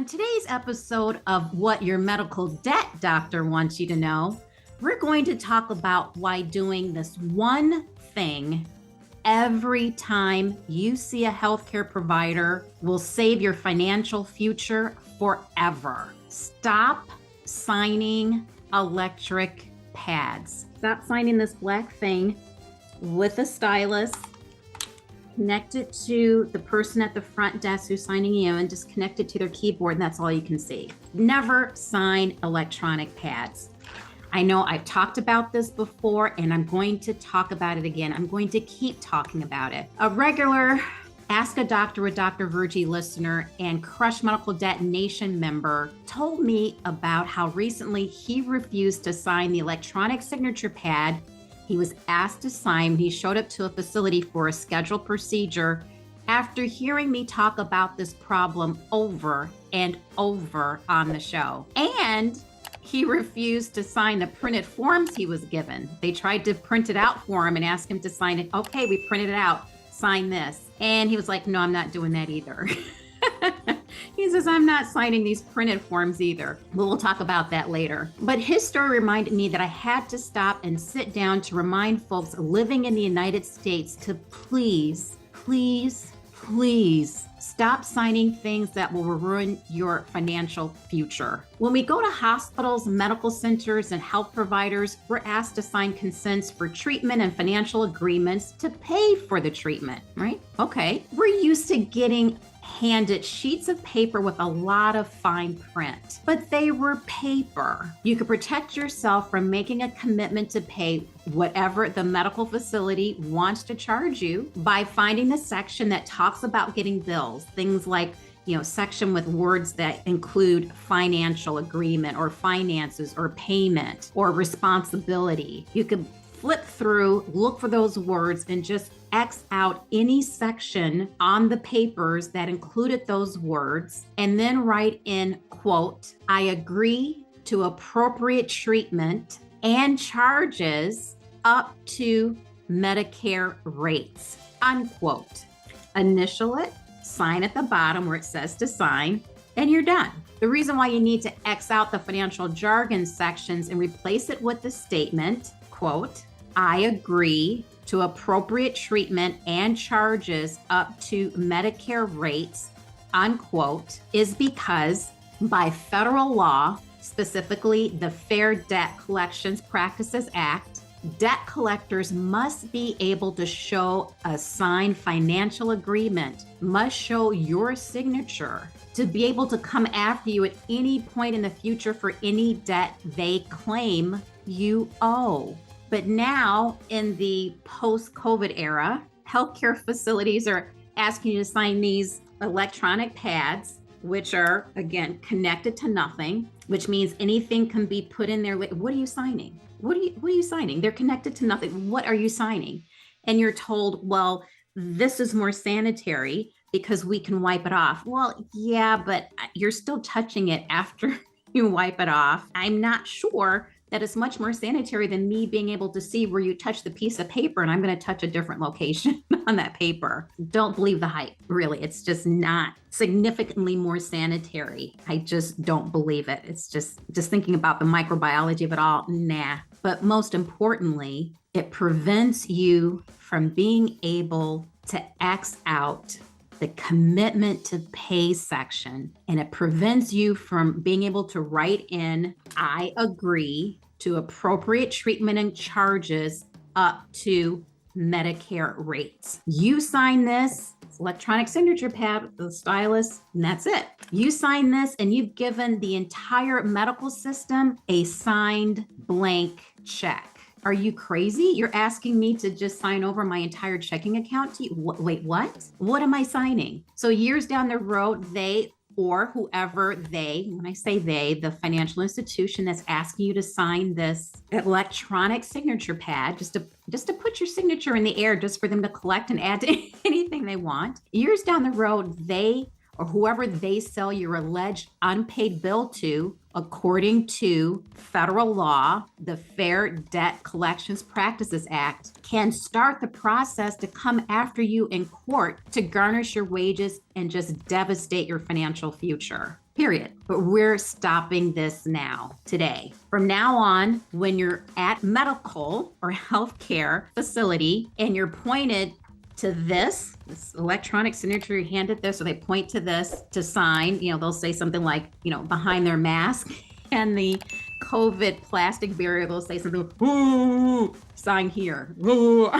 today's episode of What Your Medical Debt Doctor Wants You to Know, we're going to talk about why doing this one thing every time you see a healthcare provider will save your financial future forever. Stop signing electric pads. Stop signing this black thing with a stylus. Connect it to the person at the front desk who's signing you and just connect it to their keyboard, and that's all you can see. Never sign electronic pads. I know I've talked about this before, and I'm going to talk about it again. I'm going to keep talking about it. A regular Ask a Doctor with Dr. Virgie listener and Crush Medical Debt Nation member told me about how recently he refused to sign the electronic signature pad he was asked to sign when he showed up to a facility for a scheduled procedure after hearing me talk about this problem over and over on the show. And he refused to sign the printed forms he was given. They tried to print it out for him and ask him to sign it. Okay, we printed it out, sign this. And he was like, no, I'm not doing that either. He says, I'm not signing these printed forms either. We'll talk about that later. But his story reminded me that I had to stop and sit down to remind folks living in the United States to please stop signing things that will ruin your financial future. When we go to hospitals, medical centers, and health providers, we're asked to sign consents for treatment and financial agreements to pay for the treatment, right? Okay. We're used to getting handed sheets of paper with a lot of fine print, but they were paper. You could protect yourself from making a commitment to pay whatever the medical facility wants to charge you by finding the section that talks about getting bills, things like section with words that include financial agreement or finances or payment or responsibility. You could flip through, look for those words, and just X out any section on the papers that included those words, and then write in, quote, I agree to appropriate treatment and charges up to Medicare rates, unquote. Initial it, sign at the bottom where it says to sign, and you're done. The reason why you need to X out the financial jargon sections and replace it with the statement, quote, I agree to appropriate treatment and charges up to Medicare rates, unquote, is because by federal law, specifically the Fair Debt Collections Practices Act, debt collectors must be able to show a signed financial agreement, must show your signature to be able to come after you at any point in the future for any debt they claim you owe. But now in the post-COVID era, healthcare facilities are asking you to sign these electronic pads, which are, again, connected to nothing, which means anything can be put in there. What are you signing? What are you signing? They're connected to nothing. What are you signing? And you're told, well, this is more sanitary because we can wipe it off. Well, yeah, but you're still touching it after you wipe it off. I'm not sure that is much more sanitary than me being able to see where you touch the piece of paper and I'm going to touch a different location on that paper. Don't believe the hype, really. It's just not significantly more sanitary. I just don't believe it. It's just thinking about the microbiology of it all, nah. But most importantly, it prevents you from being able to X out the commitment to pay section, and it prevents you from being able to write in, I agree to appropriate treatment and charges up to Medicare rates. You sign this electronic signature pad with the stylus, and that's it. You sign this and you've given the entire medical system a signed blank check. Are you crazy? You're asking me to just sign over my entire checking account to you? Wait, what? What am I signing? So years down the road, they or whoever when I say they, the financial institution that's asking you to sign this electronic signature pad, just to put your signature in the air, just for them to collect and add to anything they want. Years down the road, they or whoever they sell your alleged unpaid bill to, according to federal law, the Fair Debt Collections Practices Act, can start the process to come after you in court to garnish your wages and just devastate your financial future. period. But we're stopping this now, today. From now on, when you're at medical or healthcare facility and you're pointed to this electronic signature, you hand it this, or they point to this to sign, they'll say something like, behind their mask, and the COVID plastic barrier will say something, ooh, sign here. Ooh.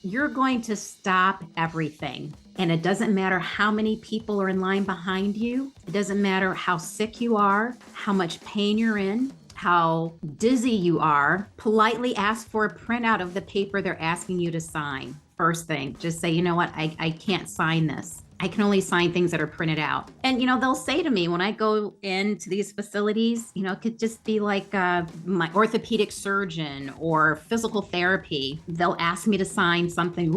You're going to stop everything. And it doesn't matter how many people are in line behind you. It doesn't matter how sick you are, how much pain you're in, how dizzy you are. Politely ask for a printout of the paper they're asking you to sign. First thing, just say, you know what, I can't sign this. I can only sign things that are printed out. And, they'll say to me when I go into these facilities, it could just be like my orthopedic surgeon or physical therapy. They'll ask me to sign something,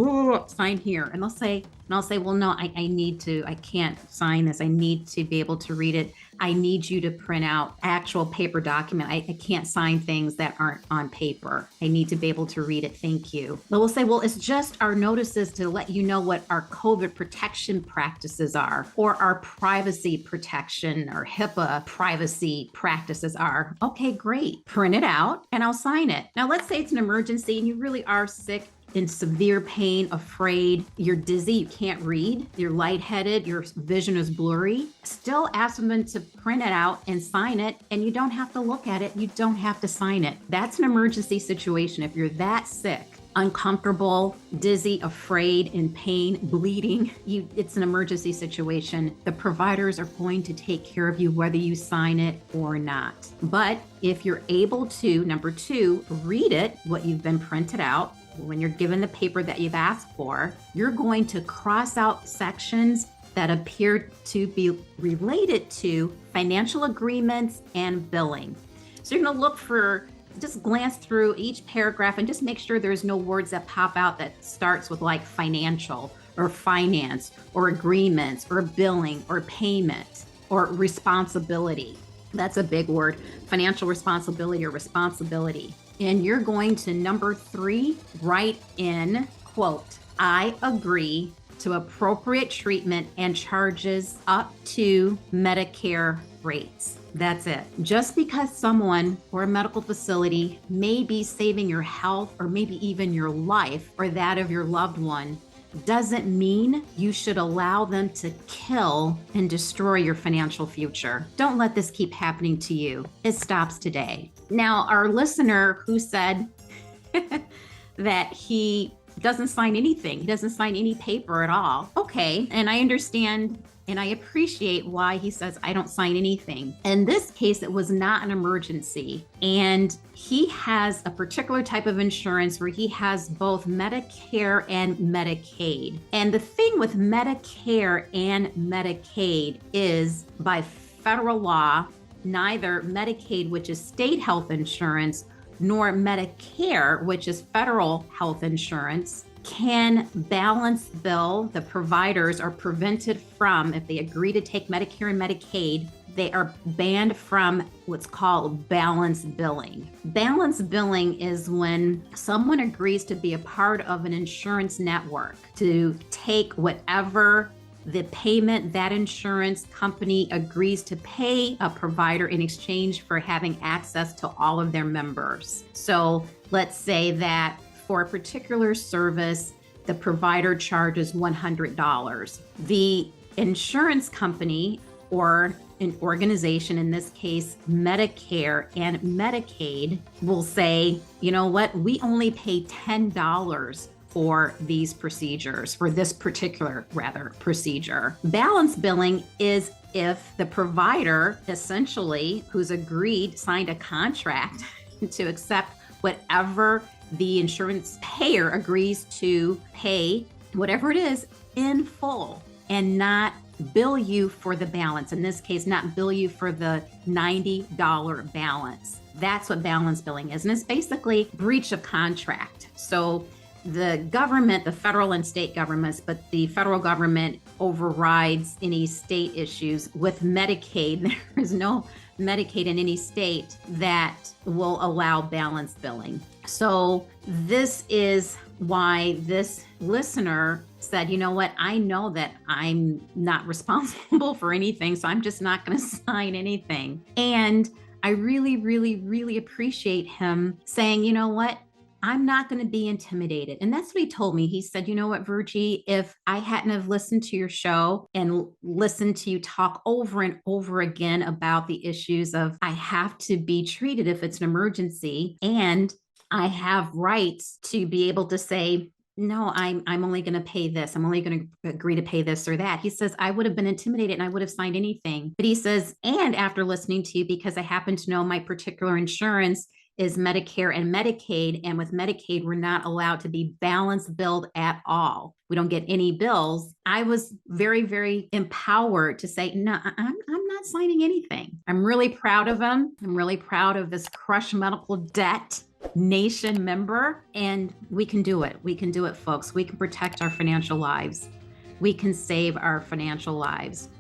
sign here. And I'll say, well, no, I can't sign this. I need to be able to read it. I need you to print out actual paper document. I can't sign things that aren't on paper. I need to be able to read it. Thank you. They'll say, well, it's just our notices to let you know what our COVID protection practices are, or our privacy protection or HIPAA privacy practices are. Okay, great. Print it out and I'll sign it. Now, let's say it's an emergency and you really are sick, in severe pain, afraid, you're dizzy, you can't read, you're lightheaded, your vision is blurry. Still ask them to print it out and sign it, and you don't have to look at it. You don't have to sign it. That's an emergency situation. If you're that sick, uncomfortable, dizzy, afraid, in pain, bleeding, it's an emergency situation. The providers are going to take care of you whether you sign it or not. But if you're able to, number two, read it, what you've been printed out, when you're given the paper that you've asked for, you're going to cross out sections that appear to be related to financial agreements and billing. So you're going to look for, just glance through each paragraph and just make sure there's no words that pop out that starts with like financial or finance or agreements or billing or payment or responsibility. That's a big word, financial responsibility or responsibility. And you're going to, number three, write in, quote, I agree to appropriate treatment and charges up to Medicare rates. That's it. Just because someone or a medical facility may be saving your health or maybe even your life or that of your loved one doesn't mean you should allow them to kill and destroy your financial future. Don't let this keep happening to you. It stops today. Now, our listener who said that he doesn't sign anything, he doesn't sign any paper at all. Okay, and I understand and I appreciate why he says, I don't sign anything. In this case, it was not an emergency. And he has a particular type of insurance where he has both Medicare and Medicaid. And the thing with Medicare and Medicaid is by federal law, neither Medicaid, which is state health insurance, nor Medicare, which is federal health insurance, can balance bill. The providers are prevented from, if they agree to take Medicare and Medicaid, they are banned from what's called balance billing. Balance billing is when someone agrees to be a part of an insurance network to take whatever the payment that insurance company agrees to pay a provider in exchange for having access to all of their members. So let's say that for a particular service, the provider charges $100. The insurance company or an organization, in this case, Medicare and Medicaid, will say, you know what, we only pay $10 for these procedures, for this particular, procedure. Balance billing is if the provider, essentially, who's agreed, signed a contract to accept whatever the insurance payer agrees to pay, whatever it is, in full, and not bill you for the balance. In this case, not bill you for the $90 balance. That's what balance billing is. And it's basically breach of contract. So the government, the federal and state governments, but the federal government overrides any state issues with Medicaid. There is no Medicaid in any state that will allow balance billing. So this is why this listener said, you know what, I know that I'm not responsible for anything, so I'm just not going to sign anything. And I really, really, really appreciate him saying, you know what, I'm not going to be intimidated. And that's what he told me. He said, you know what, Virgie, if I hadn't have listened to your show and listened to you talk over and over again about the issues of I have to be treated if it's an emergency, and I have rights to be able to say, no, I'm only going to pay this. I'm only going to agree to pay this or that. He says, I would have been intimidated and I would have signed anything. But he says, and after listening to you, because I happen to know my particular insurance is Medicare and Medicaid. And with Medicaid, we're not allowed to be balance billed at all. We don't get any bills. I was very, very empowered to say, no, I'm not signing anything. I'm really proud of him. I'm really proud of this Crush Medical Debt Nation member, and we can do it. We can do it, folks. We can protect our financial lives. We can save our financial lives.